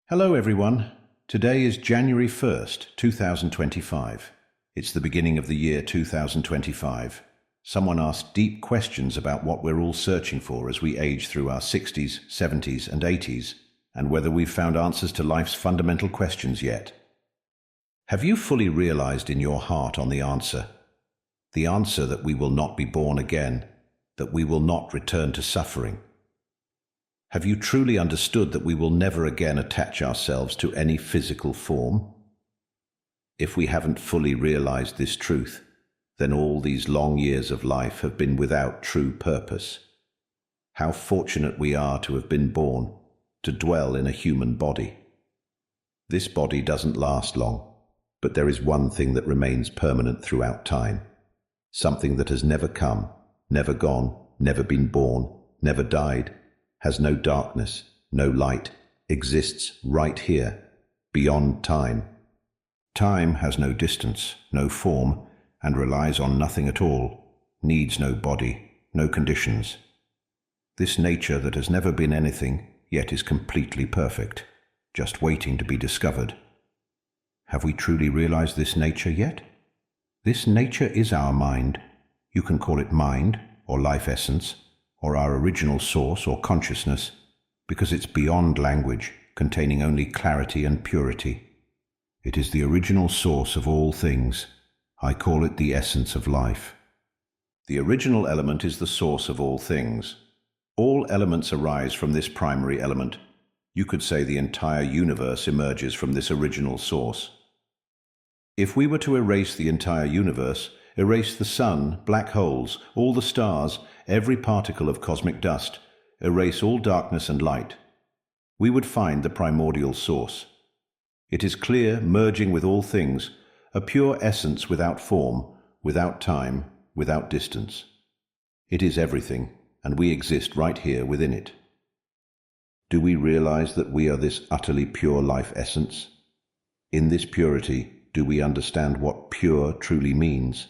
Hello everyone. Today is January 1st, 2025. It's the beginning of the year 2025. Someone asked deep questions about what we're all searching for as we age through our 60s, 70s and 80s, and whether we've found answers to life's fundamental questions yet. Have you fully realized in your heart on the answer? The answer that we will not be born again, that we will not return to suffering. Have you truly understood that we will never again attach ourselves to any physical form? If we haven't fully realized this truth, then all these long years of life have been without true purpose. How fortunate we are to have been born, to dwell in a human body. This body doesn't last long, but there is one thing that remains permanent throughout time. Something that has never come, never gone, never been born, never died, has no darkness, no light, exists right here, beyond time. Time has no distance, no form, and relies on nothing at all, needs no body, no conditions. This nature that has never been anything, yet is completely perfect, just waiting to be discovered. Have we truly realized this nature yet? This nature is our mind. You can call it mind, or life essence, or our original source or consciousness, because it's beyond language, containing only clarity and purity. It is the original source of all things. I call it the essence of life. The original element is the source of all things. All elements arise from this primary element. You could say the entire universe emerges from this original source. If we were to erase the entire universe, erase the sun, black holes, all the stars, every particle of cosmic dust, erase all darkness and light, we would find the primordial source. It is clear, merging with all things, a pure essence without form, without time, without distance. It is everything, and we exist right here within it. Do we realize that we are this utterly pure life essence? In this purity, do we understand what pure truly means?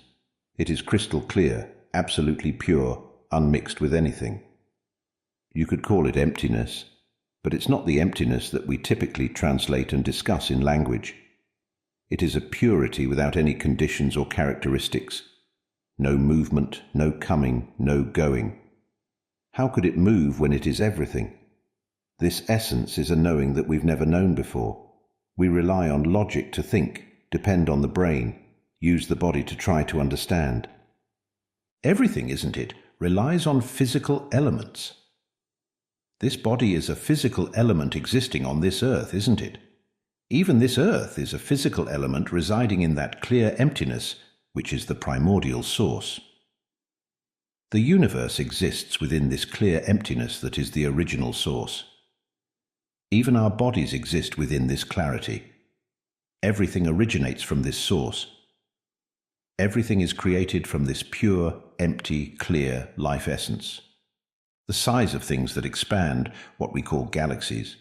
It is crystal clear, absolutely pure, unmixed with anything. You could call it emptiness, but it's not the emptiness that we typically translate and discuss in language. It is a purity without any conditions or characteristics. No movement, no coming, no going. How could it move when it is everything? This essence is a knowing that we've never known before. We rely on logic to think, depend on the brain, use the body to try to understand. Everything, isn't it, relies on physical elements. This body is a physical element existing on this earth, isn't it? Even this earth is a physical element residing in that clear emptiness, which is the primordial source. The universe exists within this clear emptiness that is the original source. Even our bodies exist within this clarity. Everything originates from this source. Everything is created from this pure, empty, clear life essence. The size of things that expand, what we call galaxies.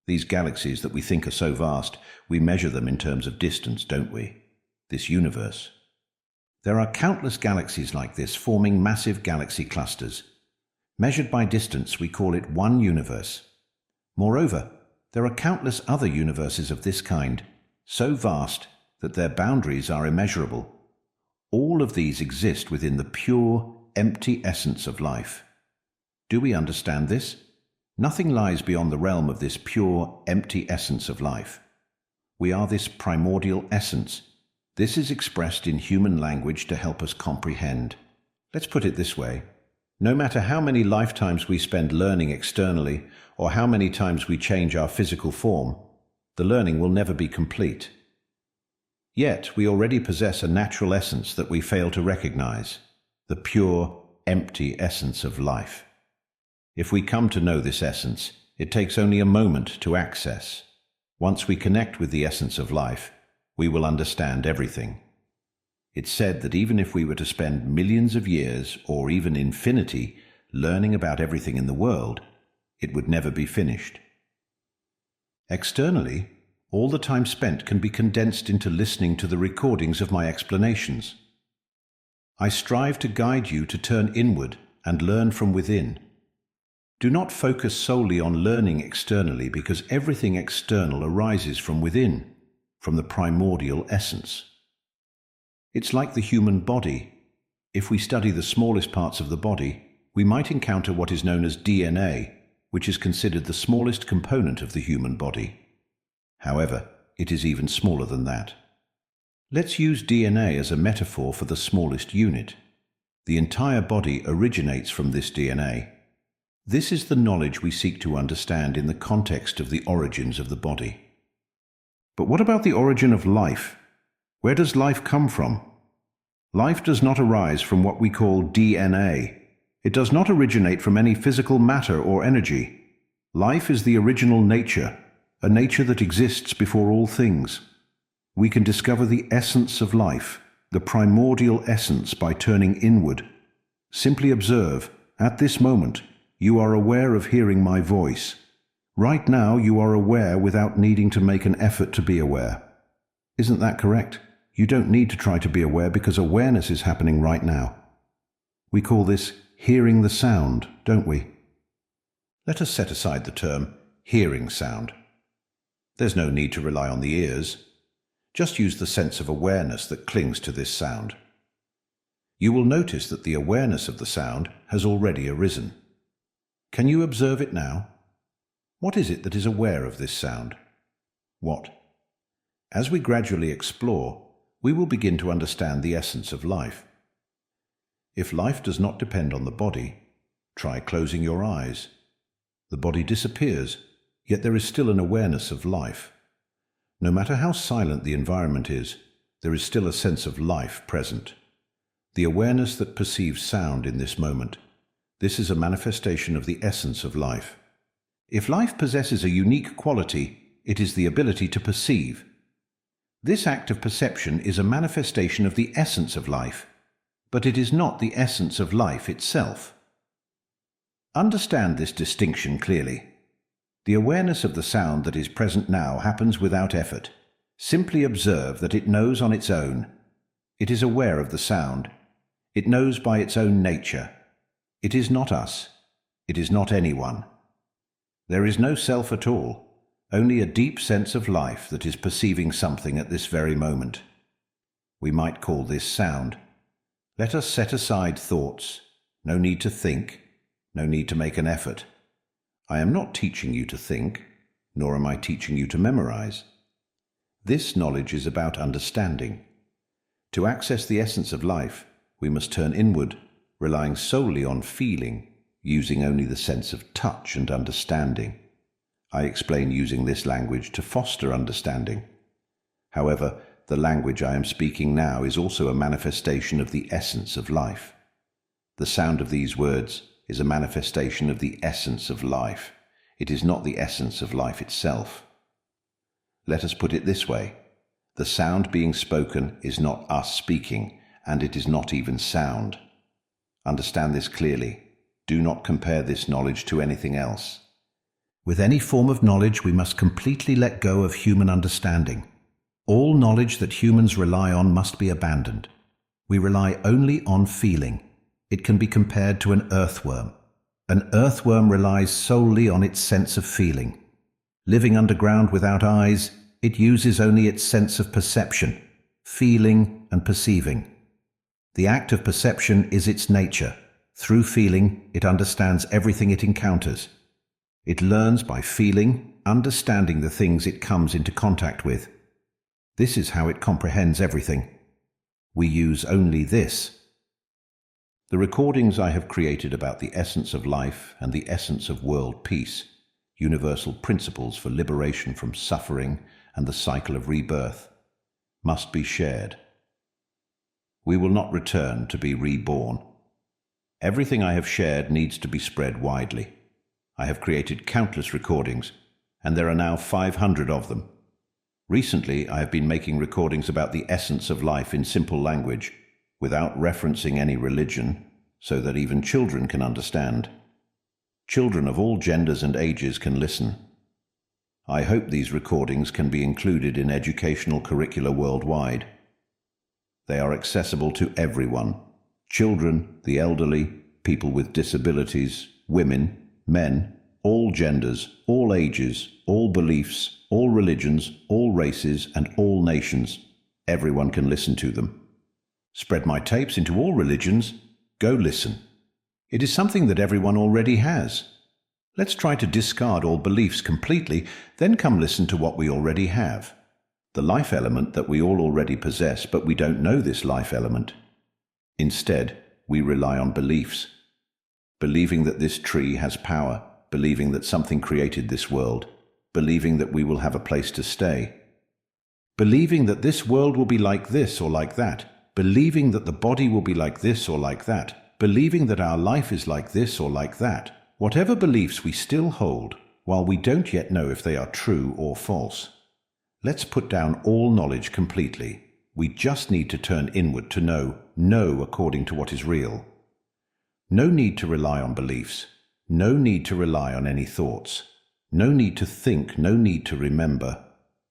These galaxies that we think are so vast, we measure them in terms of distance, don't we? This universe. There are countless galaxies like this forming massive galaxy clusters. Measured by distance, we call it one universe. Moreover, there are countless other universes of this kind, so vast that their boundaries are immeasurable. All of these exist within the pure, empty essence of life. Do we understand this? Nothing lies beyond the realm of this pure, empty essence of life. We are this primordial essence. This is expressed in human language to help us comprehend. Let's put it this way. No matter how many lifetimes we spend learning externally, or how many times we change our physical form, the learning will never be complete. Yet we already possess a natural essence that we fail to recognize, the pure, empty essence of life. If we come to know this essence, it takes only a moment to access. Once we connect with the essence of life, we will understand everything. It's said that even if we were to spend millions of years, or even infinity, learning about everything in the world, it would never be finished. Externally, all the time spent can be condensed into listening to the recordings of my explanations. I strive to guide you to turn inward and learn from within. Do not focus solely on learning externally, because everything external arises from within, from the primordial essence. It's like the human body. If we study the smallest parts of the body, we might encounter what is known as DNA, which is considered the smallest component of the human body. However, it is even smaller than that. Let's use DNA as a metaphor for the smallest unit. The entire body originates from this DNA. This is the knowledge we seek to understand in the context of the origins of the body. But what about the origin of life? Where does life come from? Life does not arise from what we call DNA. It does not originate from any physical matter or energy. Life is the original nature, a nature that exists before all things. We can discover the essence of life, the primordial essence, by turning inward. Simply observe, at this moment, you are aware of hearing my voice. Right now, you are aware without needing to make an effort to be aware. Isn't that correct? You don't need to try to be aware because awareness is happening right now. We call this hearing the sound, don't we? Let us set aside the term hearing sound. There's no need to rely on the ears. Just use the sense of awareness that clings to this sound. You will notice that the awareness of the sound has already arisen. Can you observe it now? What is it that is aware of this sound? What? As we gradually explore, we will begin to understand the essence of life. If life does not depend on the body, try closing your eyes. The body disappears, yet there is still an awareness of life. No matter how silent the environment is, there is still a sense of life present. The awareness that perceives sound in this moment. This is a manifestation of the essence of life. If life possesses a unique quality, it is the ability to perceive. This act of perception is a manifestation of the essence of life, but it is not the essence of life itself. Understand this distinction clearly. The awareness of the sound that is present now happens without effort. Simply observe that it knows on its own. It is aware of the sound. It knows by its own nature. It is not us. It is not anyone. There is no self at all, only a deep sense of life that is perceiving something at this very moment. We might call this sound. Let us set aside thoughts. No need to think. No need to make an effort. I am not teaching you to think, nor am I teaching you to memorize. This knowledge is about understanding. To access the essence of life, we must turn inward, relying solely on feeling, using only the sense of touch and understanding. I explain using this language to foster understanding. However, the language I am speaking now is also a manifestation of the essence of life. The sound of these words is a manifestation of the essence of life. It is not the essence of life itself. Let us put it this way. The sound being spoken is not us speaking, and it is not even sound. Understand this clearly. Do not compare this knowledge to anything else. With any form of knowledge, we must completely let go of human understanding. All knowledge that humans rely on must be abandoned. We rely only on feeling. It can be compared to an earthworm. An earthworm relies solely on its sense of feeling. Living underground without eyes, it uses only its sense of perception, feeling and perceiving. The act of perception is its nature. Through feeling, it understands everything it encounters. It learns by feeling, understanding the things it comes into contact with. This is how it comprehends everything. We use only this. The recordings I have created about the essence of life and the essence of world peace, universal principles for liberation from suffering and the cycle of rebirth, must be shared. We will not return to be reborn. Everything I have shared needs to be spread widely. I have created countless recordings, and there are now 500 of them. Recently, I have been making recordings about the essence of life in simple language, without referencing any religion, so that even children can understand. Children of all genders and ages can listen. I hope these recordings can be included in educational curricula worldwide. They are accessible to everyone: children, the elderly, people with disabilities, women, men, all genders, all ages, all beliefs, all religions, all races, and all nations. Everyone can listen to them. Spread my tapes into all religions. Go listen. It is something that everyone already has. Let's try to discard all beliefs completely, then come listen to what we already have. The life element that we all already possess, but we don't know this life element. Instead, we rely on beliefs. Believing that this tree has power, believing that something created this world, believing that we will have a place to stay. Believing that this world will be like this or like that, believing that the body will be like this or like that, believing that our life is like this or like that. Whatever beliefs we still hold, while we don't yet know if they are true or false. Let's put down all knowledge completely. We just need to turn inward to know according to what is real. No need to rely on beliefs. No need to rely on any thoughts. No need to think, no need to remember.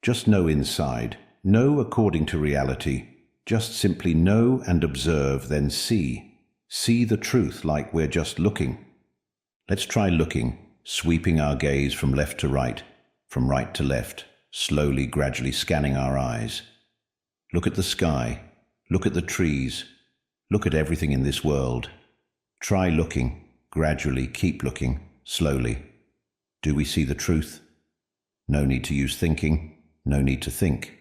Just know inside. Know according to reality. Just simply know and observe, then see. See the truth like we're just looking. Let's try looking, sweeping our gaze from left to right, from right to left, slowly, gradually scanning our eyes. Look at the sky, look at the trees, look at everything in this world. Try looking, gradually, keep looking, slowly. Do we see the truth? No need to use thinking, no need to think.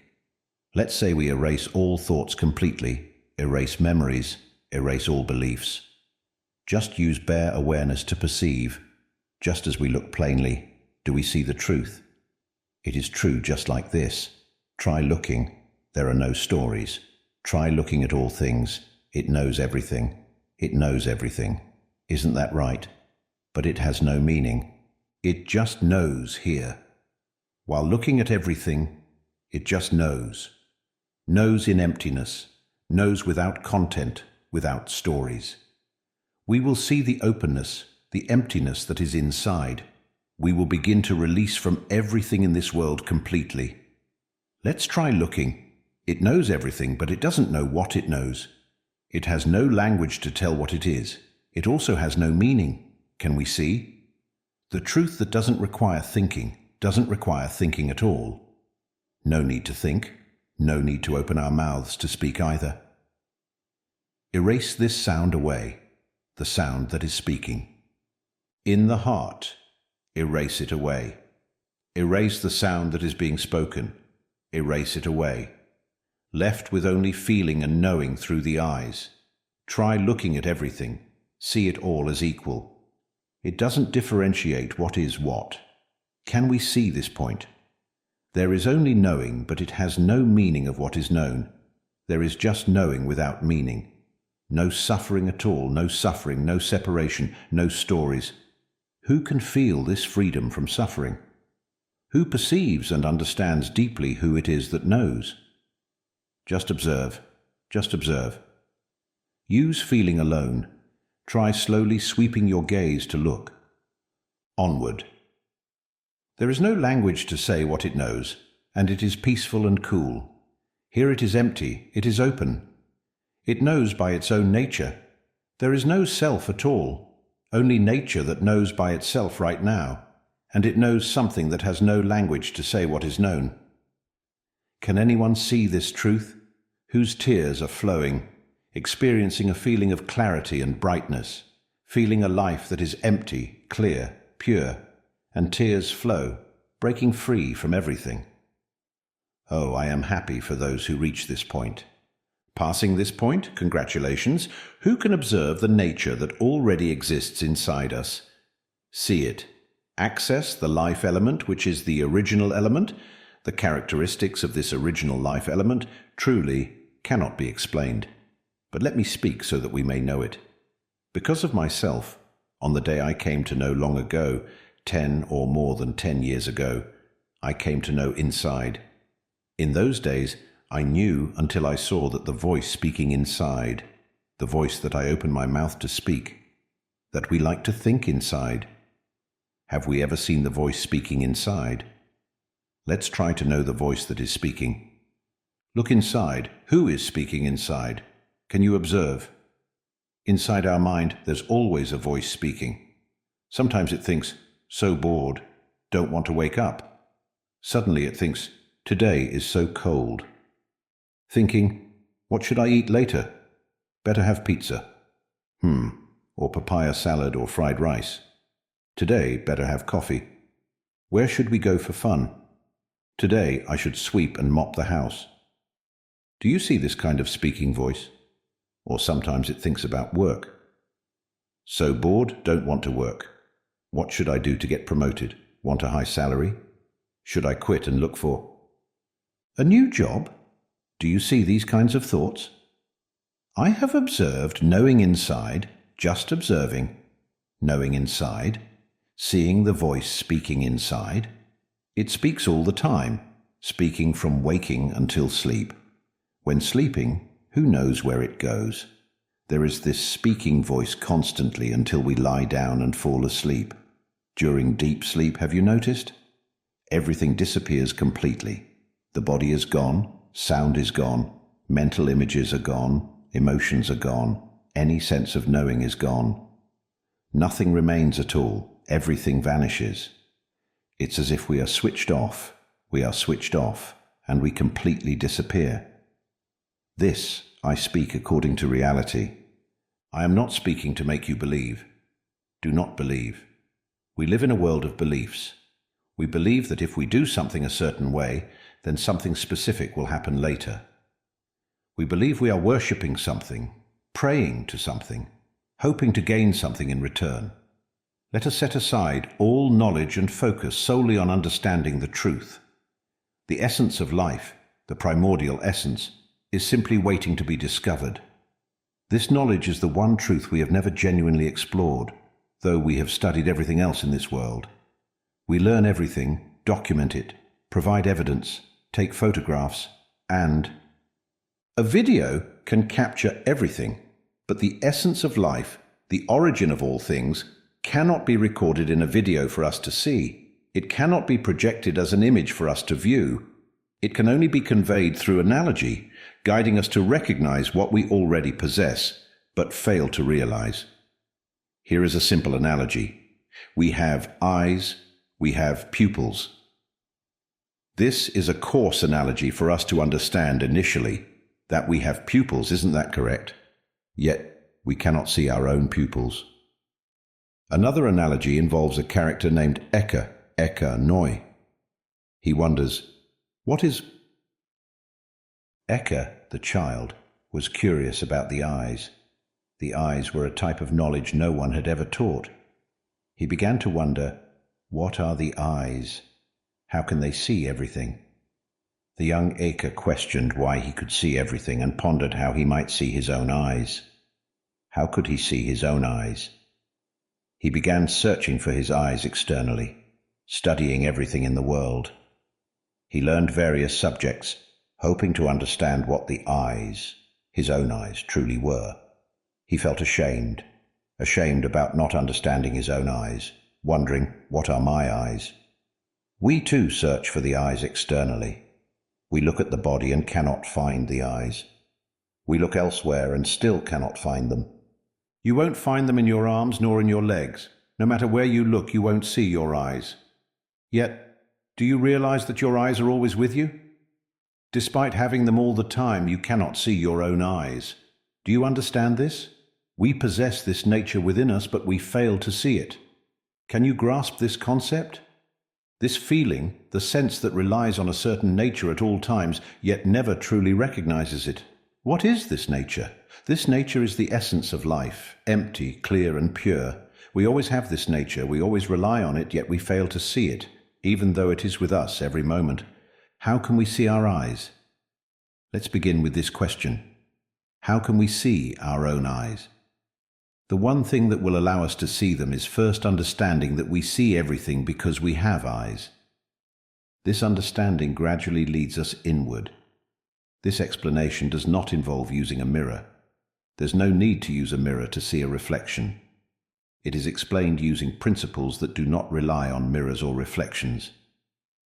Let's say we erase all thoughts completely, erase memories, erase all beliefs. Just use bare awareness to perceive. Just as we look plainly, do we see the truth? It is true just like this. Try looking. There are no stories. Try looking at all things. It knows everything. It knows everything. Isn't that right? But it has no meaning. It just knows here. While looking at everything, it just knows. Knows in emptiness. Knows without content, without stories. We will see the openness, the emptiness that is inside. We will begin to release from everything in this world completely. Let's try looking. It knows everything, but it doesn't know what it knows. It has no language to tell what it is. It also has no meaning. Can we see? The truth that doesn't require thinking at all. No need to think. No need to open our mouths to speak either. Erase this sound away. The sound that is speaking. In the heart, erase it away. Erase the sound that is being spoken. Erase it away. Left with only feeling and knowing through the eyes. Try looking at everything. See it all as equal. It doesn't differentiate what is what. Can we see this point? There is only knowing, but it has no meaning of what is known. There is just knowing without meaning. No suffering at all, no suffering, no separation, no stories. Who can feel this freedom from suffering? Who perceives and understands deeply who it is that knows? Just observe, just observe. Use feeling alone. Try slowly sweeping your gaze to look. Onward. There is no language to say what it knows, and it is peaceful and cool. Here it is empty, it is open. It knows by its own nature. There is no self at all, only nature that knows by itself right now, and it knows something that has no language to say what is known. Can anyone see this truth? Whose tears are flowing, experiencing a feeling of clarity and brightness, feeling a life that is empty, clear, pure, and tears flow, breaking free from everything. Oh, I am happy for those who reach this point. Passing this point, congratulations, who can observe the nature that already exists inside us? See it. Access the life element, which is the original element. The characteristics of this original life element truly cannot be explained. But let me speak so that we may know it. Because of myself, on the day I came to know long ago, 10 or more than 10 years ago, I came to know inside. In those days, I knew until I saw that the voice speaking inside, the voice that I open my mouth to speak, that we like to think inside. Have we ever seen the voice speaking inside? Let's try to know the voice that is speaking. Look inside. Who is speaking inside? Can you observe? Inside our mind, there's always a voice speaking. Sometimes it thinks, so bored, don't want to wake up. Suddenly it thinks, today is so cold. Thinking, what should I eat later? Better have pizza. Or papaya salad or fried rice. Today, better have coffee. Where should we go for fun? Today, I should sweep and mop the house. Do you see this kind of speaking voice? Or sometimes it thinks about work. So bored, don't want to work. What should I do to get promoted? Want a high salary? Should I quit and look for a new job? Do you see these kinds of thoughts? I have observed knowing inside, just observing, knowing inside, seeing the voice speaking inside. It speaks all the time, speaking from waking until sleep. When sleeping, who knows where it goes? There is this speaking voice constantly until we lie down and fall asleep. During deep sleep, have you noticed? Everything disappears completely. The body is gone, sound is gone, mental images are gone, emotions are gone, any sense of knowing is gone. Nothing remains at all, everything vanishes. It's as if we are switched off, and we completely disappear. This, I speak according to reality. I am not speaking to make you believe. Do not believe. We live in a world of beliefs. We believe that if we do something a certain way, then something specific will happen later. We believe we are worshipping something, praying to something, hoping to gain something in return. Let us set aside all knowledge and focus solely on understanding the truth. The essence of life, the primordial essence, is simply waiting to be discovered. This knowledge is the one truth we have never genuinely explored, though we have studied everything else in this world. We learn everything, document it, provide evidence, take photographs, and a video can capture everything, but the essence of life, the origin of all things, cannot be recorded in a video for us to see. It cannot be projected as an image for us to view. It can only be conveyed through analogy, guiding us to recognize what we already possess, but fail to realize. Here is a simple analogy. We have eyes, we have pupils. This is a coarse analogy for us to understand initially, that we have pupils, isn't that correct? Yet, we cannot see our own pupils. Another analogy involves a character named 𝙤𝙤𝙤𝙤𝙤. He wonders, what is... 𝙤𝙤, the child, was curious about the eyes. The eyes were a type of knowledge no one had ever taught. He began to wonder, what are the eyes? How can they see everything? The young 𝙤𝙤 questioned why he could see everything and pondered how he might see his own eyes. How could he see his own eyes? He began searching for his eyes externally, studying everything in the world. He learned various subjects, hoping to understand what the eyes, his own eyes, truly were. He felt ashamed about not understanding his own eyes, wondering, what are my eyes? We too search for the eyes externally. We look at the body and cannot find the eyes. We look elsewhere and still cannot find them. You won't find them in your arms nor in your legs. No matter where you look, you won't see your eyes. Yet, do you realize that your eyes are always with you? Despite having them all the time, you cannot see your own eyes. Do you understand this? We possess this nature within us, but we fail to see it. Can you grasp this concept? This feeling, the sense that relies on a certain nature at all times, yet never truly recognizes it. What is this nature? This nature is the essence of life, empty, clear, and pure. We always have this nature, we always rely on it, yet we fail to see it, even though it is with us every moment. How can we see our eyes? Let's begin with this question. How can we see our own eyes? The one thing that will allow us to see them is first understanding that we see everything because we have eyes. This understanding gradually leads us inward. This explanation does not involve using a mirror. There's no need to use a mirror to see a reflection. It is explained using principles that do not rely on mirrors or reflections.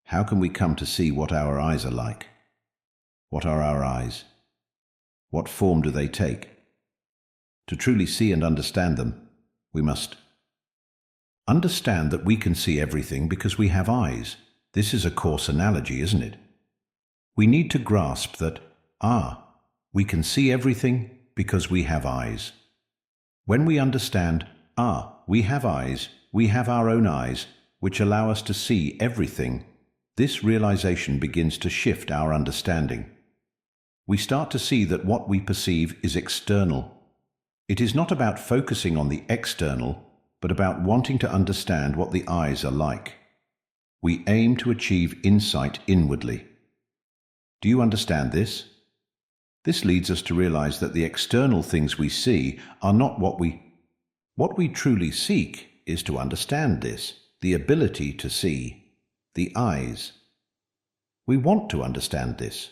How can we come to see what our eyes are like? What are our eyes? What form do they take? To truly see and understand them, we must Understand that we can see everything because we have eyes. This is a coarse analogy, isn't it? We need to grasp that, we can see everything because we have eyes. When we understand, we have eyes, we have our own eyes, which allow us to see everything, this realization begins to shift our understanding. We start to see that what we perceive is external. It is not about focusing on the external, but about wanting to understand what the eyes are like. We aim to achieve insight inwardly. Do you understand this? This leads us to realize that the external things we see are not what we truly seek is to understand this, the ability to see, the eyes. We want to understand this.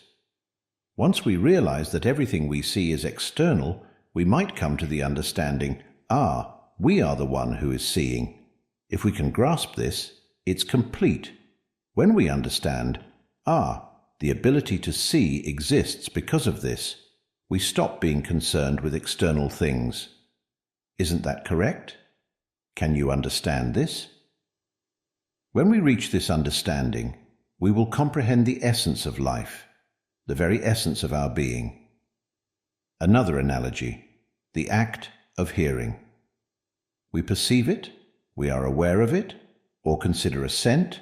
Once we realize that everything we see is external, we might come to the understanding, we are the one who is seeing. If we can grasp this, it's complete. When we understand, the ability to see exists because of this, we stop being concerned with external things. Isn't that correct? Can you understand this? When we reach this understanding, we will comprehend the essence of life, the very essence of our being. Another analogy, the act of hearing. We perceive it, we are aware of it, or consider a scent.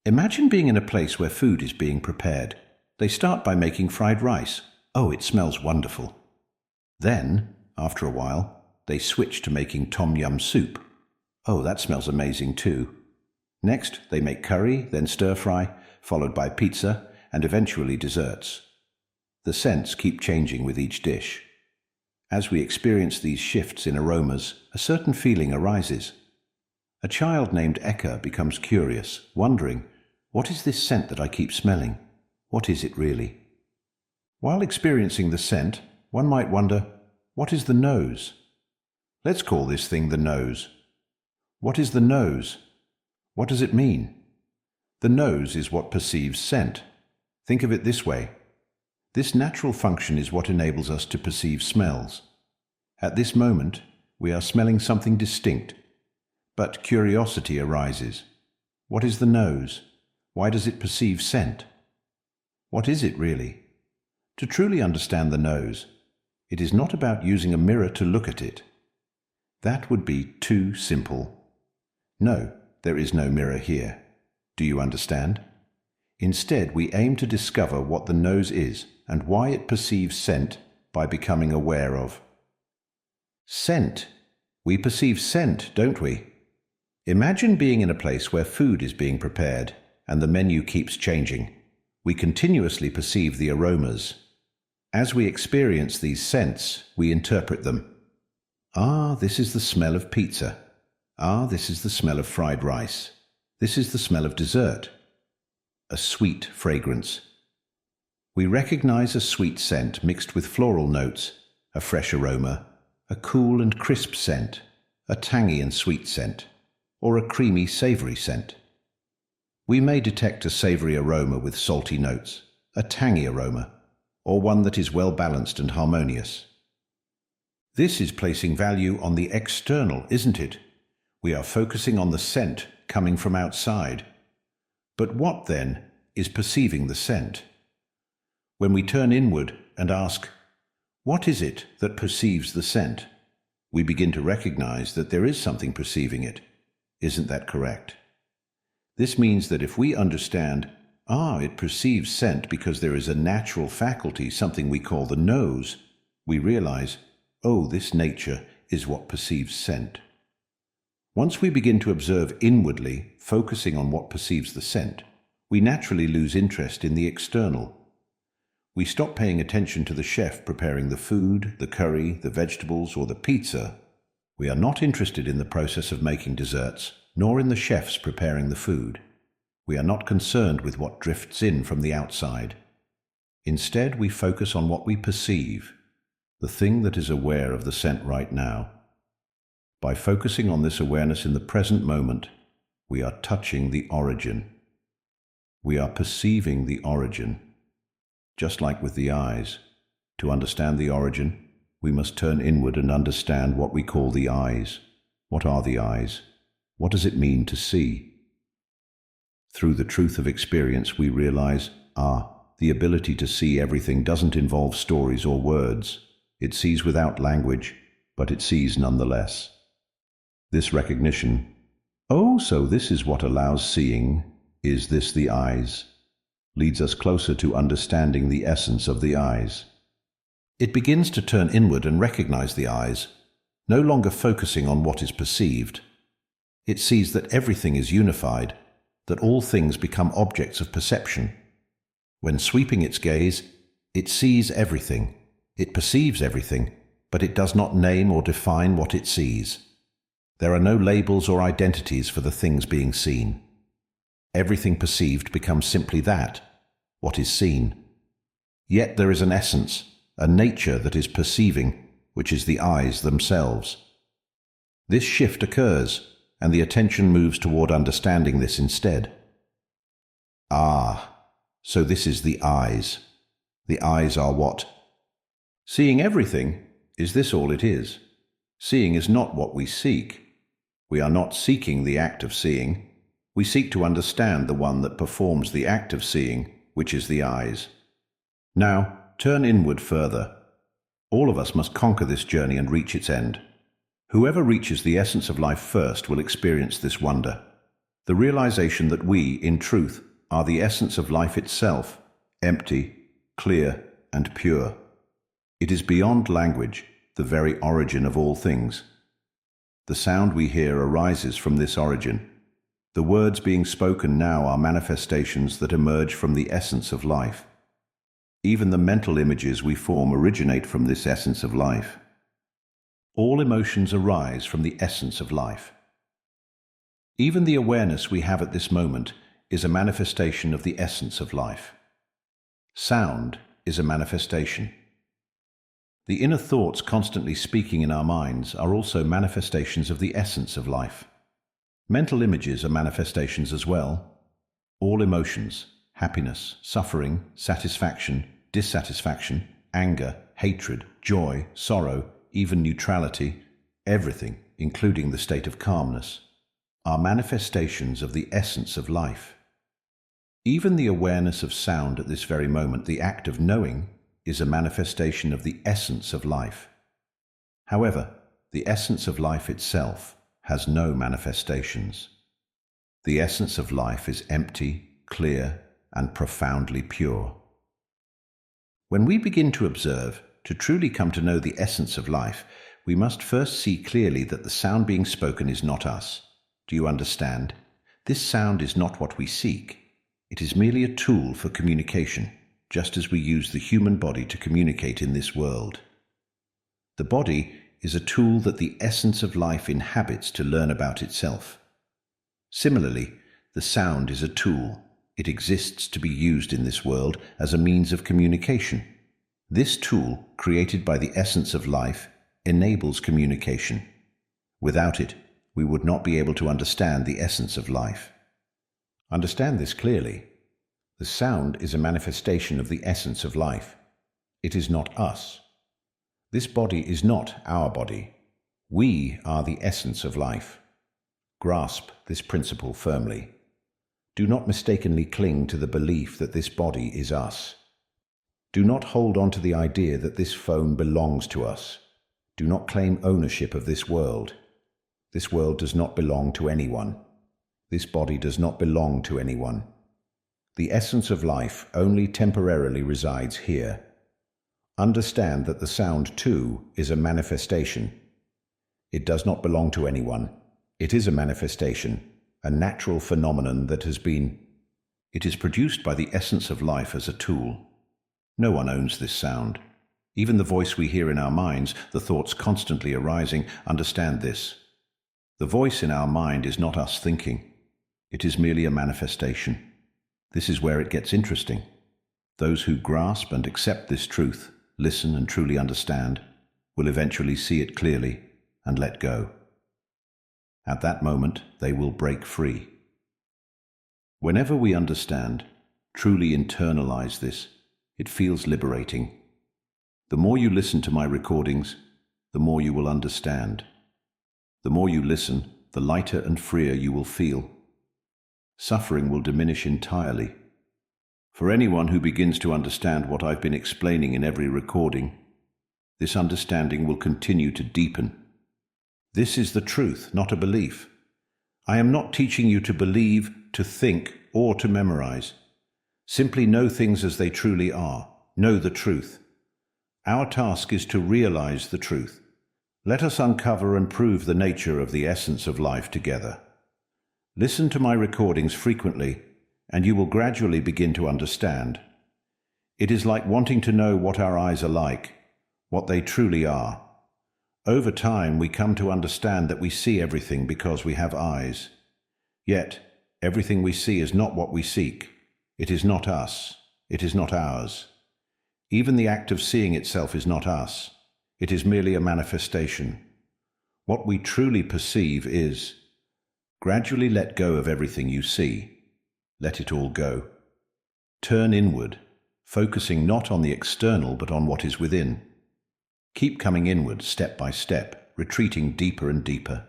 Imagine being in a place where food is being prepared. They start by making fried rice. Oh, it smells wonderful. Then, after a while, they switch to making tom yum soup. Oh, that smells amazing too. Next, they make curry, then stir fry, followed by pizza, and eventually desserts. The scents keep changing with each dish. As we experience these shifts in aromas, a certain feeling arises. A child named 𝙤𝙬 becomes curious, wondering, what is this scent that I keep smelling? What is it really? While experiencing the scent, one might wonder, what is the nose? Let's call this thing the nose. What is the nose? What does it mean? The nose is what perceives scent. Think of it this way. This natural function is what enables us to perceive smells. At this moment, we are smelling something distinct. But curiosity arises. What is the nose? Why does it perceive scent? What is it really? To truly understand the nose, it is not about using a mirror to look at it. That would be too simple. No, there is no mirror here. Do you understand? Instead, we aim to discover what the nose is and why it perceives scent by becoming aware of. Scent. We perceive scent, don't we? Imagine being in a place where food is being prepared and the menu keeps changing. We continuously perceive the aromas. As we experience these scents, we interpret them. This is the smell of pizza. This is the smell of fried rice. This is the smell of dessert. A sweet fragrance. We recognize a sweet scent mixed with floral notes, a fresh aroma, a cool and crisp scent, a tangy and sweet scent, or a creamy, savory scent. We may detect a savory aroma with salty notes, a tangy aroma, or one that is well balanced and harmonious. This is placing value on the external, isn't it? We are focusing on the scent coming from outside. But what, then, is perceiving the scent? When we turn inward and ask, what is it that perceives the scent? We begin to recognize that there is something perceiving it. Isn't that correct? This means that if we understand, it perceives scent because there is a natural faculty, something we call the nose, we realize, this nature is what perceives scent. Once we begin to observe inwardly, focusing on what perceives the scent, we naturally lose interest in the external. We stop paying attention to the chef preparing the food, the curry, the vegetables, or the pizza. We are not interested in the process of making desserts, nor in the chefs preparing the food. We are not concerned with what drifts in from the outside. Instead, we focus on what we perceive, the thing that is aware of the scent right now. By focusing on this awareness in the present moment, we are touching the origin. We are perceiving the origin. Just like with the eyes, to understand the origin, we must turn inward and understand what we call the eyes. What are the eyes? What does it mean to see? Through the truth of experience, we realize, the ability to see everything doesn't involve stories or words. It sees without language, but it sees nonetheless. This recognition, so this is what allows seeing, is this the eyes, leads us closer to understanding the essence of the eyes. It begins to turn inward and recognize the eyes, no longer focusing on what is perceived. It sees that everything is unified, that all things become objects of perception. When sweeping its gaze, it sees everything, it perceives everything, but it does not name or define what it sees. There are no labels or identities for the things being seen. Everything perceived becomes simply that, what is seen. Yet there is an essence, a nature that is perceiving, which is the eyes themselves. This shift occurs, and the attention moves toward understanding this instead. So this is the eyes. The eyes are what? Seeing everything, is this all it is? Seeing is not what we seek. We are not seeking the act of seeing. We seek to understand the one that performs the act of seeing, which is the eyes. Now, turn inward further. All of us must conquer this journey and reach its end. Whoever reaches the essence of life first will experience this wonder. The realization that we, in truth, are the essence of life itself, empty, clear, and pure. It is beyond language, the very origin of all things. The sound we hear arises from this origin. The words being spoken now are manifestations that emerge from the essence of life. Even the mental images we form originate from this essence of life. All emotions arise from the essence of life. Even the awareness we have at this moment is a manifestation of the essence of life. Sound is a manifestation. The inner thoughts constantly speaking in our minds are also manifestations of the essence of life. Mental images are manifestations as well. All emotions, happiness, suffering, satisfaction, dissatisfaction, anger, hatred, joy, sorrow, even neutrality, everything, including the state of calmness, are manifestations of the essence of life. Even the awareness of sound at this very moment, the act of knowing, is a manifestation of the essence of life. However, the essence of life itself has no manifestations. The essence of life is empty, clear, and profoundly pure. When we begin to observe, to truly come to know the essence of life, we must first see clearly that the sound being spoken is not us. Do you understand? This sound is not what we seek. It is merely a tool for communication, just as we use the human body to communicate in this world. The body is a tool that the essence of life inhabits to learn about itself. Similarly, the sound is a tool. It exists to be used in this world as a means of communication. This tool, created by the essence of life, enables communication. Without it, we would not be able to understand the essence of life. Understand this clearly. The sound is a manifestation of the essence of life. It is not us. This body is not our body. We are the essence of life. Grasp this principle firmly. Do not mistakenly cling to the belief that this body is us. Do not hold on to the idea that this phone belongs to us. Do not claim ownership of this world. This world does not belong to anyone. This body does not belong to anyone. The essence of life only temporarily resides here. Understand that the sound, too, is a manifestation. It does not belong to anyone. It is a manifestation, a natural phenomenon that has been. It is produced by the essence of life as a tool. No one owns this sound. Even the voice we hear in our minds, the thoughts constantly arising, understand this. The voice in our mind is not us thinking. It is merely a manifestation. This is where it gets interesting. Those who grasp and accept this truth, listen and truly understand, will eventually see it clearly and let go. At that moment, they will break free. Whenever we understand, truly internalize this, it feels liberating. The more you listen to my recordings, the more you will understand. The more you listen, the lighter and freer you will feel. Suffering will diminish entirely. For anyone who begins to understand what I've been explaining in every recording, this understanding will continue to deepen. This is the truth, not a belief. I am not teaching you to believe, to think, or to memorize. Simply know things as they truly are. Know the truth. Our task is to realize the truth. Let us uncover and prove the nature of the essence of life together. Listen to my recordings frequently, and you will gradually begin to understand. It is like wanting to know what our eyes are like, what they truly are. Over time, we come to understand that we see everything because we have eyes. Yet, everything we see is not what we seek. It is not us. It is not ours. Even the act of seeing itself is not us. It is merely a manifestation. What we truly perceive is, gradually let go of everything you see. Let it all go. Turn inward, focusing not on the external but on what is within. Keep coming inward step by step, retreating deeper and deeper.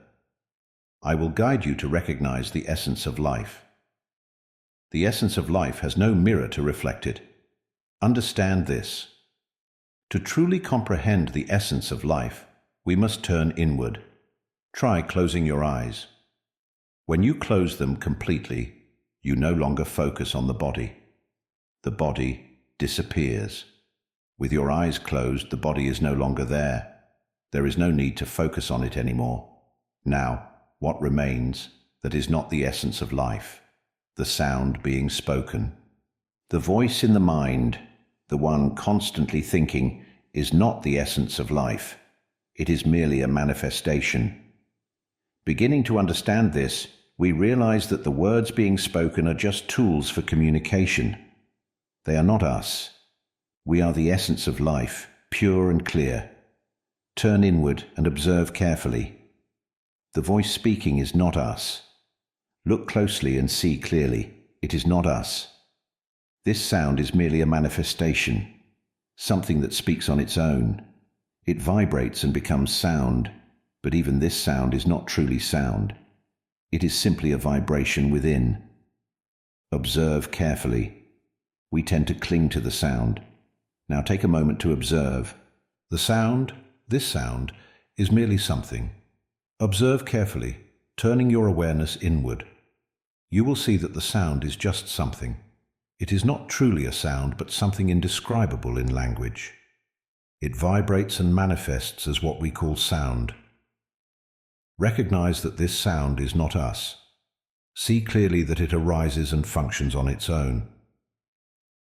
I will guide you to recognize the essence of life. The essence of life has no mirror to reflect it. Understand this. To truly comprehend the essence of life, we must turn inward. Try closing your eyes. When you close them completely, you no longer focus on the body. The body disappears. With your eyes closed, the body is no longer there. There is no need to focus on it anymore. Now, what remains that is not the essence of life? The sound being spoken. The voice in the mind, the one constantly thinking, is not the essence of life. It is merely a manifestation. Beginning to understand this, we realize that the words being spoken are just tools for communication. They are not us. We are the essence of life, pure and clear. Turn inward and observe carefully. The voice speaking is not us. Look closely and see clearly. It is not us. This sound is merely a manifestation, something that speaks on its own. It vibrates and becomes sound, but even this sound is not truly sound. It is simply a vibration within. Observe carefully. We tend to cling to the sound. Now take a moment to observe. The sound, this sound, is merely something. Observe carefully, turning your awareness inward. You will see that the sound is just something. It is not truly a sound, but something indescribable in language. It vibrates and manifests as what we call sound. Recognize that this sound is not us. See clearly that it arises and functions on its own.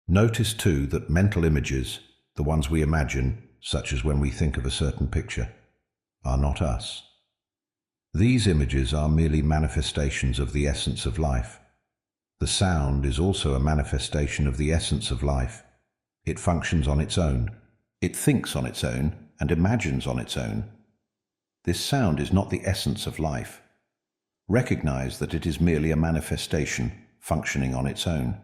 Notice too that mental images, the ones we imagine, such as when we think of a certain picture, are not us. These images are merely manifestations of the essence of life. The sound is also a manifestation of the essence of life. It functions on its own. It thinks on its own and imagines on its own. This sound is not the essence of life. Recognize that it is merely a manifestation, functioning on its own.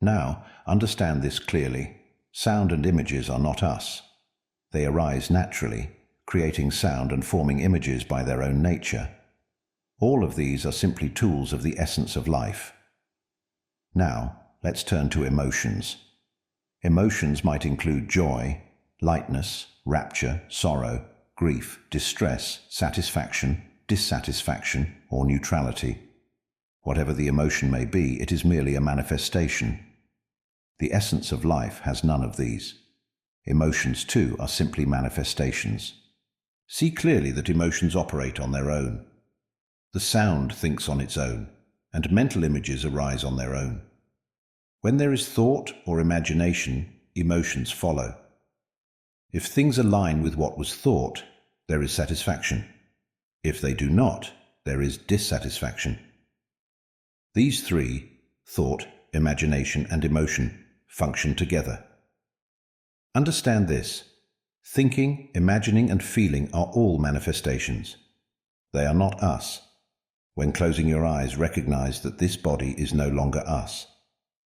Now, understand this clearly. Sound and images are not us. They arise naturally, creating sound and forming images by their own nature. All of these are simply tools of the essence of life. Now, let's turn to emotions. Emotions might include joy, lightness, rapture, sorrow, grief, distress, satisfaction, dissatisfaction, or neutrality. Whatever the emotion may be, it is merely a manifestation. The essence of life has none of these. Emotions, too, are simply manifestations. See clearly that emotions operate on their own. The sound thinks on its own, and mental images arise on their own. When there is thought or imagination, emotions follow. If things align with what was thought, there is satisfaction. If they do not, there is dissatisfaction. These three, thought, imagination, and emotion, function together. Understand this. Thinking, imagining, and feeling are all manifestations. They are not us. When closing your eyes, recognize that this body is no longer us.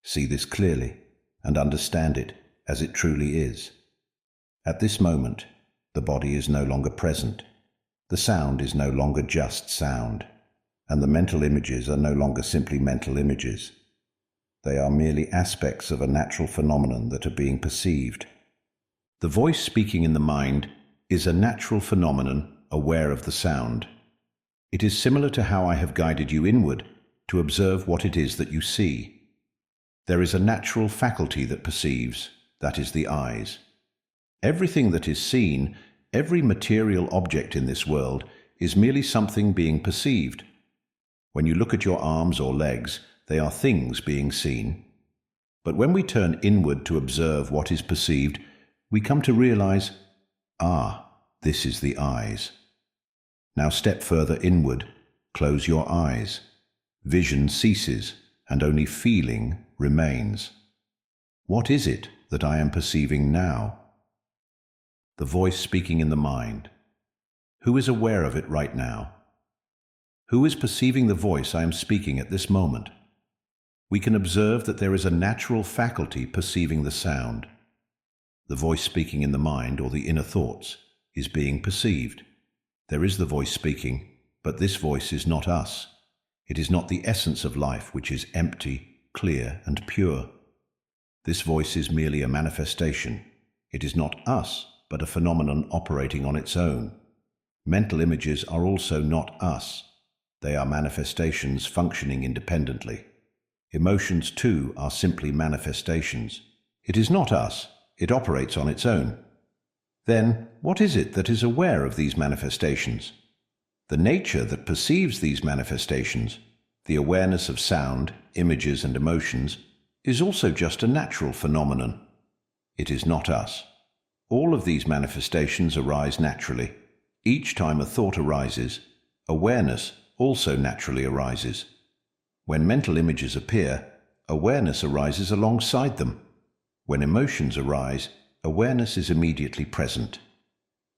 See this clearly and understand it as it truly is. At this moment, the body is no longer present. The The sound is no longer just sound, and the mental images are no longer simply mental images. They are merely aspects of a natural phenomenon that are being perceived. The voice speaking in the mind is a natural phenomenon aware of the sound. It is similar to how I have guided you inward to observe what it is that you see. There is a natural faculty that perceives, that is the eyes. Everything that is seen, every material object in this world, is merely something being perceived. When you look at your arms or legs, they are things being seen. But when we turn inward to observe what is perceived, we come to realize, this is the eyes. Now step further inward, close your eyes. Vision ceases, and only feeling remains. What is it that I am perceiving now? The voice speaking in the mind. Who is aware of it right now? Who is perceiving the voice I am speaking at this moment? We can observe that there is a natural faculty perceiving the sound. The voice speaking in the mind, or the inner thoughts, is being perceived. There is the voice speaking, but this voice is not us. It is not the essence of life, which is empty, clear, and pure. This voice is merely a manifestation. It is not us, but a phenomenon operating on its own. Mental images are also not us. They are manifestations functioning independently. Emotions, too, are simply manifestations. It is not us. It operates on its own. Then, what is it that is aware of these manifestations? The nature that perceives these manifestations, the awareness of sound, images, and emotions, is also just a natural phenomenon. It is not us. All of these manifestations arise naturally. Each time a thought arises, awareness also naturally arises. When mental images appear, awareness arises alongside them. When emotions arise, awareness is immediately present.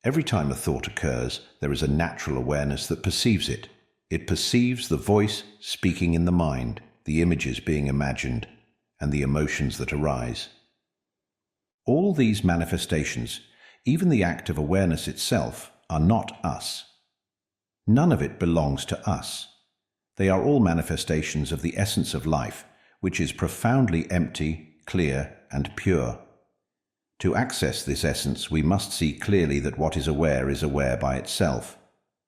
Every time a thought occurs, there is a natural awareness that perceives it. It perceives the voice speaking in the mind, the images being imagined, and the emotions that arise. All these manifestations, even the act of awareness itself, are not us. None of it belongs to us. They are all manifestations of the essence of life, which is profoundly empty, clear, and pure. To access this essence, we must see clearly that what is aware by itself.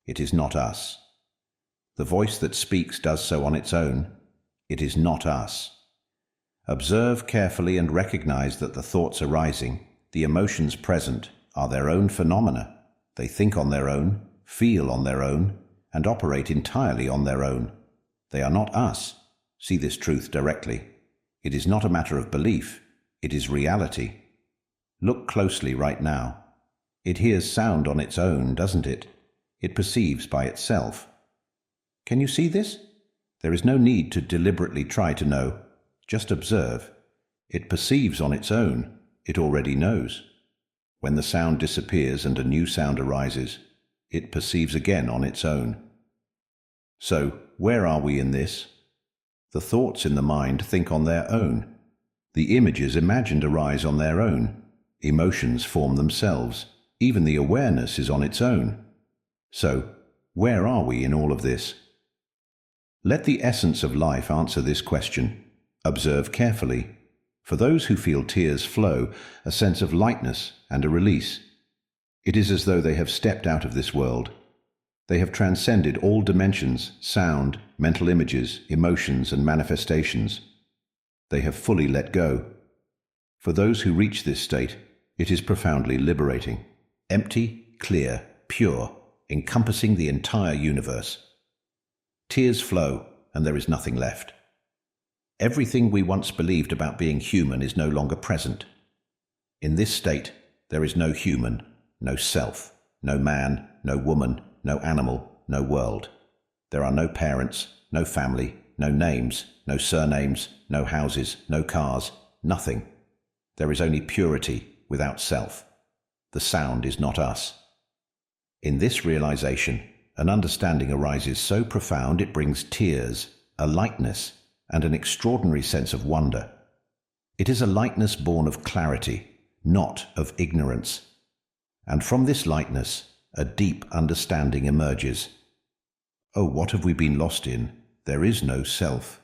It is not us. The voice that speaks does so on its own. It is not us. Observe carefully and recognize that the thoughts arising, the emotions present, are their own phenomena. They think on their own, feel on their own, and operate entirely on their own. They are not us. See this truth directly. It is not a matter of belief. It is reality. Look closely right now. It hears sound on its own, doesn't it? It perceives by itself. Can you see this? There is no need to deliberately try to know. Just observe. It perceives on its own. It already knows. When the sound disappears and a new sound arises, it perceives again on its own. So, where are we in this? The thoughts in the mind think on their own. The images imagined arise on their own. Emotions form themselves. Even the awareness is on its own. So, where are we in all of this? Let the essence of life answer this question. Observe carefully. For those who feel tears flow, a sense of lightness and a release. It is as though they have stepped out of this world. They have transcended all dimensions, sound, mental images, emotions, and manifestations. They have fully let go. For those who reach this state, it is profoundly liberating. Empty, clear, pure, encompassing the entire universe. Tears flow, and there is nothing left. Everything we once believed about being human is no longer present. In this state, there is no human, no self, no man, no woman, no animal, no world. There are no parents, no family, no names, no surnames, no houses, no cars, nothing. There is only purity without self. The sound is not us. In this realization, an understanding arises so profound it brings tears, a lightness, and an extraordinary sense of wonder. It is a lightness born of clarity, not of ignorance. And from this lightness, a deep understanding emerges. Oh, what have we been lost in? There is no self.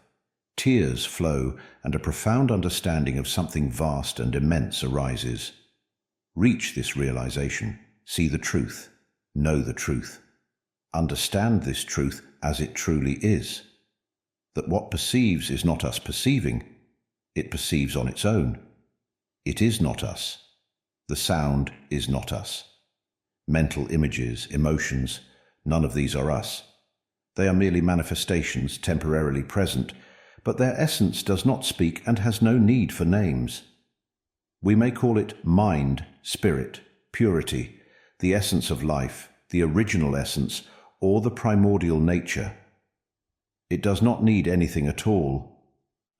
Tears flow, and a profound understanding of something vast and immense arises. Reach this realization, see the truth, know the truth. Understand this truth as it truly is. That what perceives is not us perceiving, it perceives on its own. It is not us. The sound is not us. Mental images, emotions, none of these are us. They are merely manifestations temporarily present, but their essence does not speak and has no need for names. We may call it mind, spirit, purity, the essence of life, the original essence, or the primordial nature. It does not need anything at all,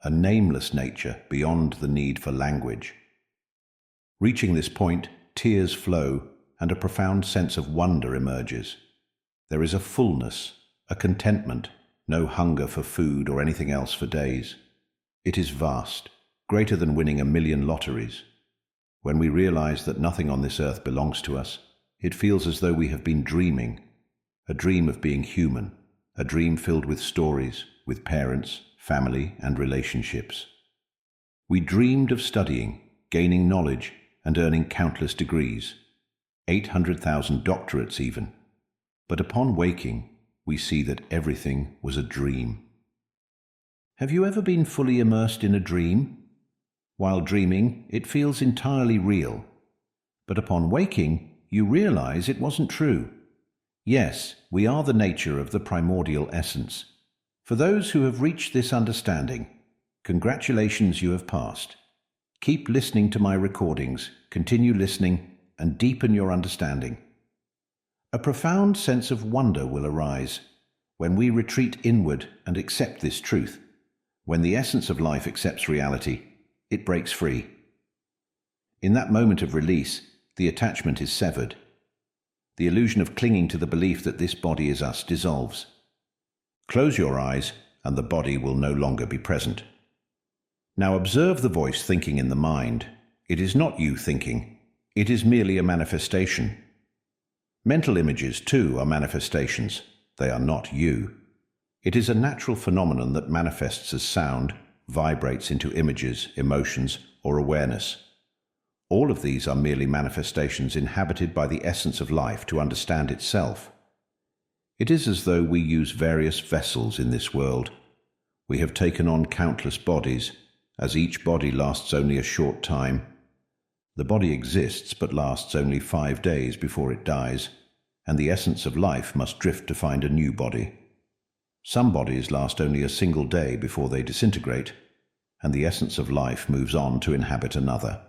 a nameless nature beyond the need for language. Reaching this point, tears flow, and a profound sense of wonder emerges. There is a fullness, a contentment, no hunger for food or anything else for days. It is vast, greater than winning 1,000,000 lotteries. When we realize that nothing on this earth belongs to us, it feels as though we have been dreaming, a dream of being human, a dream filled with stories, with parents, family, and relationships. We dreamed of studying, gaining knowledge, and earning countless degrees, 800,000 doctorates even. But upon waking, we see that everything was a dream. Have you ever been fully immersed in a dream? While dreaming, it feels entirely real. But upon waking, you realize it wasn't true. Yes, we are the nature of the primordial essence. For those who have reached this understanding, congratulations, you have passed. Keep listening to my recordings, continue listening, and deepen your understanding. A profound sense of wonder will arise when we retreat inward and accept this truth. When the essence of life accepts reality, it breaks free. In that moment of release, the attachment is severed. The illusion of clinging to the belief that this body is us dissolves. Close your eyes, and the body will no longer be present. Now observe the voice thinking in the mind. It is not you thinking. It is merely a manifestation. Mental images, too, are manifestations. They are not you. It is a natural phenomenon that manifests as sound, vibrates into images, emotions, or awareness. All of these are merely manifestations inhabited by the essence of life to understand itself. It is as though we use various vessels in this world. We have taken on countless bodies, as each body lasts only a short time. The body exists but lasts only 5 days before it dies, and the essence of life must drift to find a new body. Some bodies last only a single day before they disintegrate, and the essence of life moves on to inhabit another.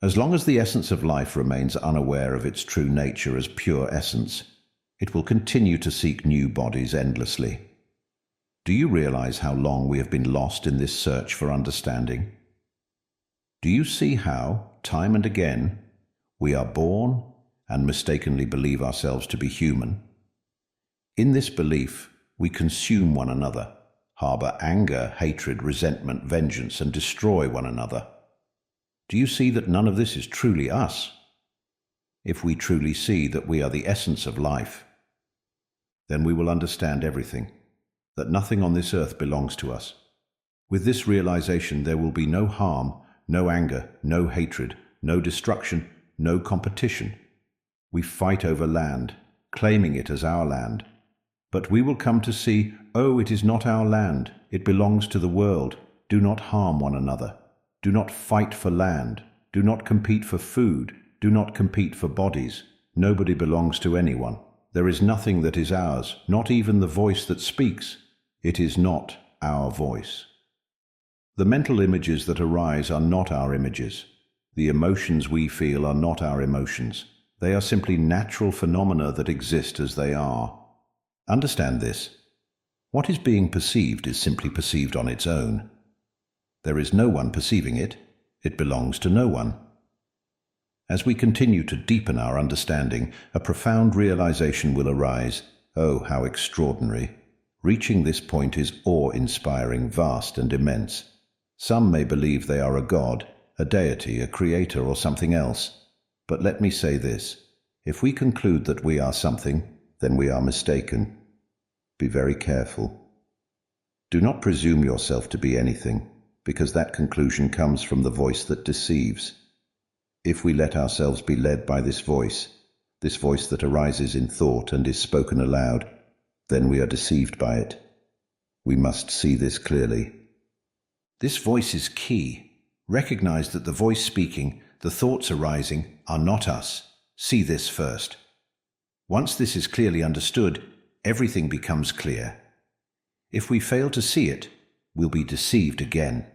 As long as the essence of life remains unaware of its true nature as pure essence, it will continue to seek new bodies endlessly. Do you realize how long we have been lost in this search for understanding? Do you see how, time and again, we are born and mistakenly believe ourselves to be human? In this belief, we consume one another, harbor anger, hatred, resentment, vengeance, and destroy one another. Do you see that none of this is truly us? If we truly see that we are the essence of life, then we will understand everything, that nothing on this earth belongs to us. With this realization, there will be no harm, no anger, no hatred, no destruction, no competition. We fight over land, claiming it as our land. But we will come to see, oh, it is not our land, it belongs to the world. Do not harm one another. Do not fight for land. Do not compete for food. Do not compete for bodies. Nobody belongs to anyone. There is nothing that is ours, not even the voice that speaks. It is not our voice. The mental images that arise are not our images. The emotions we feel are not our emotions. They are simply natural phenomena that exist as they are. Understand this. What is being perceived is simply perceived on its own. There is no one perceiving it. It belongs to no one. As we continue to deepen our understanding, a profound realization will arise. Oh, how extraordinary! Reaching this point is awe-inspiring, vast and immense. Some may believe they are a god, a deity, a creator, or something else. But let me say this. If we conclude that we are something, then we are mistaken. Be very careful. Do not presume yourself to be anything, because that conclusion comes from the voice that deceives. If we let ourselves be led by this voice that arises in thought and is spoken aloud, then we are deceived by it. We must see this clearly. This voice is key. Recognize that the voice speaking, the thoughts arising, are not us. See this first. Once this is clearly understood, everything becomes clear. If we fail to see it, we'll be deceived again.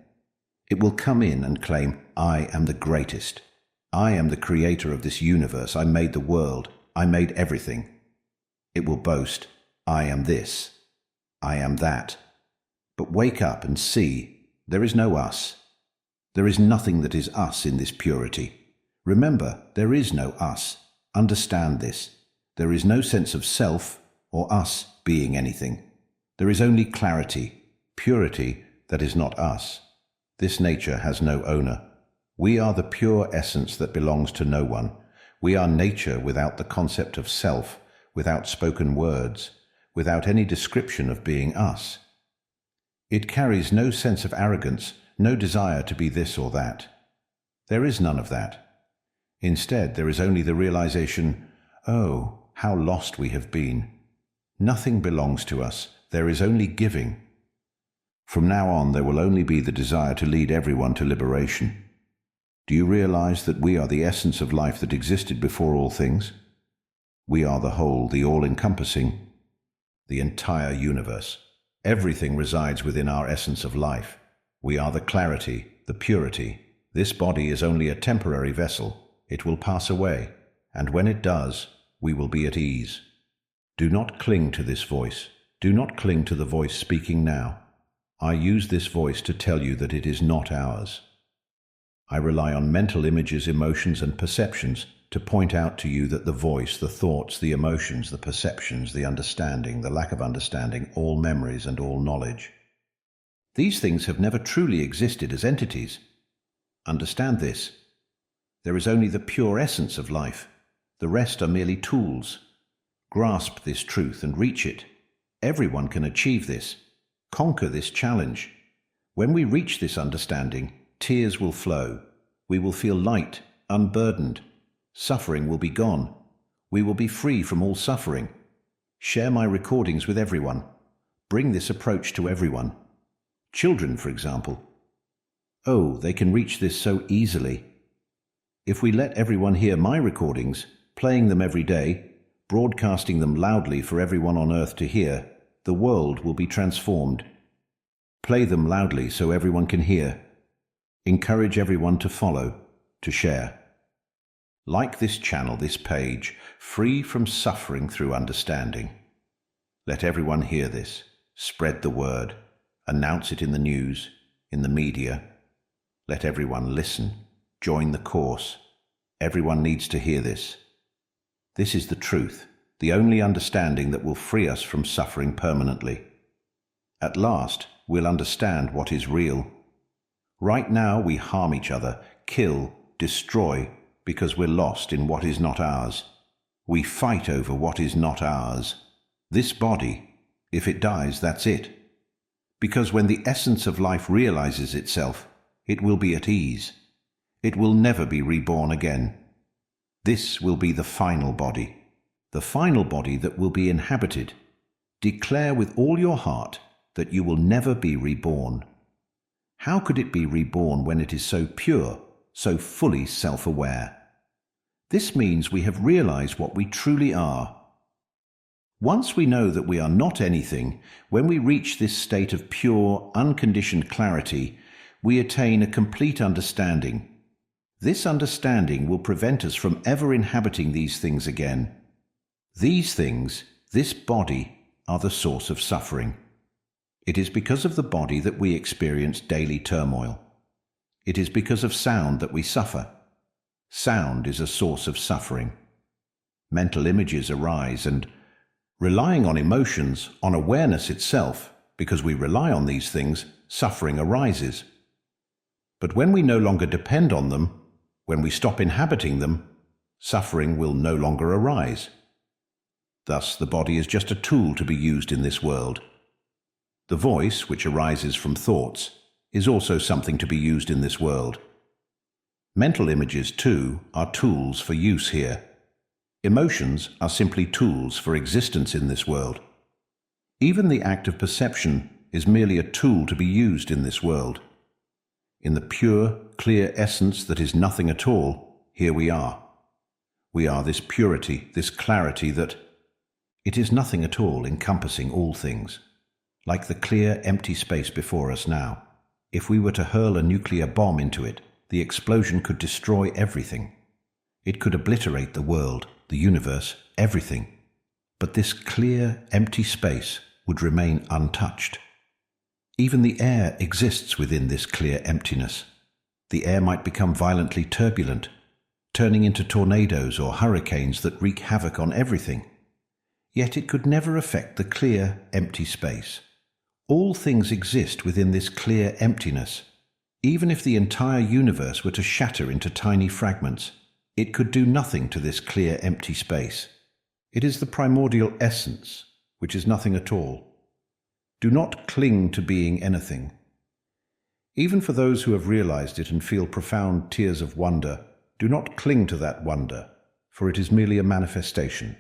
It will come in and claim, I am the greatest. I am the creator of this universe. I made the world. I made everything. It will boast, I am this. I am that. But wake up and see, there is no us. There is nothing that is us in this purity. Remember, there is no us. Understand this. There is no sense of self or us being anything. There is only clarity, purity that is not us. This nature has no owner. We are the pure essence that belongs to no one. We are nature without the concept of self, without spoken words, without any description of being us. It carries no sense of arrogance, no desire to be this or that. There is none of that. Instead, there is only the realization, oh, how lost we have been. Nothing belongs to us. There is only giving. From now on, there will only be the desire to lead everyone to liberation. Do you realize that we are the essence of life that existed before all things? We are the whole, the all-encompassing, the entire universe. Everything resides within our essence of life. We are the clarity, the purity. This body is only a temporary vessel. It will pass away, and when it does, we will be at ease. Do not cling to this voice. Do not cling to the voice speaking now. I use this voice to tell you that it is not ours. I rely on mental images, emotions, and perceptions to point out to you that the voice, the thoughts, the emotions, the perceptions, the understanding, the lack of understanding, all memories and all knowledge. These things have never truly existed as entities. Understand this. There is only the pure essence of life. The rest are merely tools. Grasp this truth and reach it. Everyone can achieve this. Conquer this challenge. When we reach this understanding, tears will flow. We will feel light, unburdened. Suffering will be gone. We will be free from all suffering. Share my recordings with everyone. Bring this approach to everyone. Children, for example. Oh, they can reach this so easily. If we let everyone hear my recordings, playing them every day, broadcasting them loudly for everyone on earth to hear, the world will be transformed. Play them loudly so everyone can hear. Encourage everyone to follow, to share. Like this channel, this page, free from suffering through understanding. Let everyone hear this. Spread the word. Announce it in the news, in the media. Let everyone listen. Join the course. Everyone needs to hear this. This is the truth, the only understanding that will free us from suffering permanently. At last, we'll understand what is real. Right now, we harm each other, kill, destroy, because we're lost in what is not ours. We fight over what is not ours. This body, if it dies, that's it. Because when the essence of life realizes itself, it will be at ease. It will never be reborn again. This will be the final body that will be inhabited. Declare with all your heart that you will never be reborn. How could it be reborn when it is so pure, so fully self-aware? This means we have realized what we truly are. Once we know that we are not anything, when we reach this state of pure, unconditioned clarity, we attain a complete understanding. This understanding will prevent us from ever inhabiting these things again. These things, this body, are the source of suffering. It is because of the body that we experience daily turmoil. It is because of sound that we suffer. Sound is a source of suffering. Mental images arise and, relying on emotions, on awareness itself, because we rely on these things, suffering arises. But when we no longer depend on them, when we stop inhabiting them, suffering will no longer arise. Thus, the body is just a tool to be used in this world. The voice, which arises from thoughts, is also something to be used in this world. Mental images, too, are tools for use here. Emotions are simply tools for existence in this world. Even the act of perception is merely a tool to be used in this world. In the pure, clear essence that is nothing at all, here we are. We are this purity, this clarity that it is nothing at all, encompassing all things. Like the clear, empty space before us now. If we were to hurl a nuclear bomb into it, the explosion could destroy everything. It could obliterate the world, the universe, everything. But this clear, empty space would remain untouched. Even the air exists within this clear emptiness. The air might become violently turbulent, turning into tornadoes or hurricanes that wreak havoc on everything. Yet it could never affect the clear, empty space. All things exist within this clear emptiness. Even if the entire universe were to shatter into tiny fragments, it could do nothing to this clear, empty space. It is the primordial essence, which is nothing at all. Do not cling to being anything. Even for those who have realized it and feel profound tears of wonder, do not cling to that wonder, for it is merely a manifestation.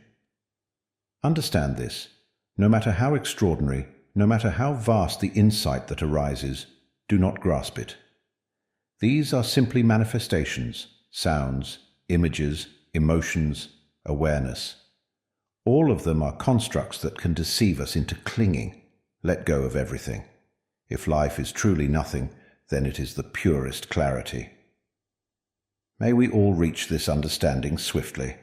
Understand this. No matter how extraordinary, no matter how vast the insight that arises, do not grasp it. These are simply manifestations, sounds, images, emotions, awareness. All of them are constructs that can deceive us into clinging. Let go of everything. If life is truly nothing, then it is the purest clarity. May we all reach this understanding swiftly.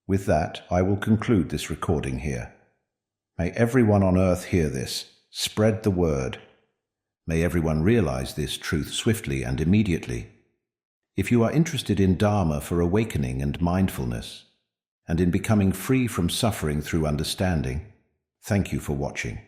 With that, I will conclude this recording here. May everyone on earth hear this. Spread the word. May everyone realize this truth swiftly and immediately. If you are interested in Dharma for awakening and mindfulness, and in becoming free from suffering through understanding, thank you for watching.